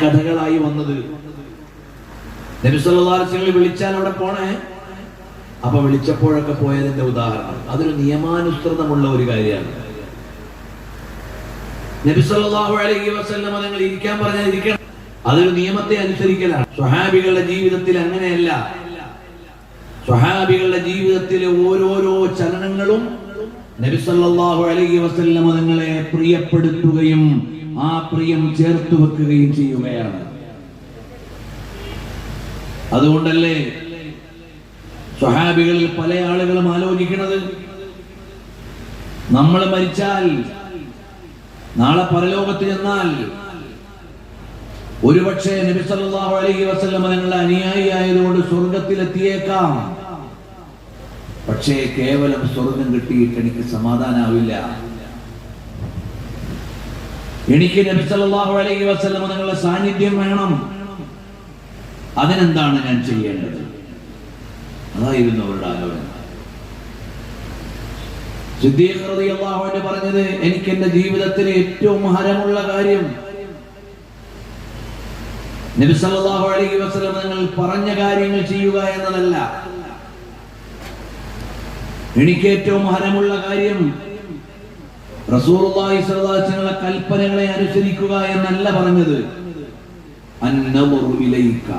കഥകളായി വന്നത്. നബി സല്ലല്ലാഹു അലൈഹി വസല്ലം വിളിച്ചാൽ അവിടെ പോണേ. അപ്പൊ വിളിച്ചപ്പോഴൊക്കെ പോയതിന്റെ ഉദാഹരണം അതൊരു നിയമാനുസൃതമുള്ള ഒരു കാര്യമാണ്. നബി സല്ലല്ലാഹു അലൈഹി വസല്ലം നിങ്ങൾ ഇരിക്കാൻ പറഞ്ഞാൽ ഇരിക്കണം. അതൊരു നിയമത്തെ അനുസരിക്കലാണ്. സ്വഹാബികളുടെ ജീവിതത്തിൽ അങ്ങനെയല്ല. സ്വഹാബികളുടെ ജീവിതത്തിലെ ഓരോരോ ചലനങ്ങളും നബി സല്ലല്ലാഹു അലൈഹി വസല്ലം നിങ്ങളെ പ്രിയപ്പെടുത്തുകയും ആ പ്രിയം ചേർത്ത് വെക്കുകയും ചെയ്യുകയാണ്. അതുകൊണ്ടല്ലേ സ്വഹാബികളിൽ പല ആളുകളും ആലോചിക്കുന്നത്, നമ്മൾ മരിച്ചാൽ നാളെ പരലോകത്ത് ചെന്നാൽ ഒരുപക്ഷെ നബി സല്ലല്ലാഹു അലൈഹി വസല്ലം നിങ്ങളുടെ അനുയായി ആയതുകൊണ്ട് സ്വർഗത്തിലെത്തിയേക്കാം. പക്ഷേ കേവലം സ്വർഗം കിട്ടിയിട്ട് എനിക്ക് സമാധാനാവില്ല. എനിക്ക് നബി സല്ലല്ലാഹു അലൈഹി വസല്ലം നിങ്ങളുടെ സാന്നിധ്യം വേണം. അതിനെന്താണ് ഞാൻ ചെയ്യേണ്ടത്? അതായിരുന്നു അവരുടെ ആലോചന. സിദ്ദീഖ് റളിയല്ലാഹു അൻഹു പറഞ്ഞത്, എനിക്ക് എന്റെ ജീവിതത്തിലെ ഏറ്റവും ഹരമുള്ള കാര്യം നബി സല്ലല്ലാഹു അലൈഹി വസല്ലം നിങ്ങൾ പറഞ്ഞ കാര്യങ്ങൾ ചെയ്യുക എന്നതല്ല. എനിക്ക് ഏറ്റവും ഹരമുള്ള കാര്യം റസൂലുള്ളാഹി സ്വല്ലല്ലാഹു അലൈഹി വസല്ലം കൽപ്പനകളെ അനുസരിക്കുക എന്നല്ല പറഞ്ഞത്. അന്നദറു ഇലൈക,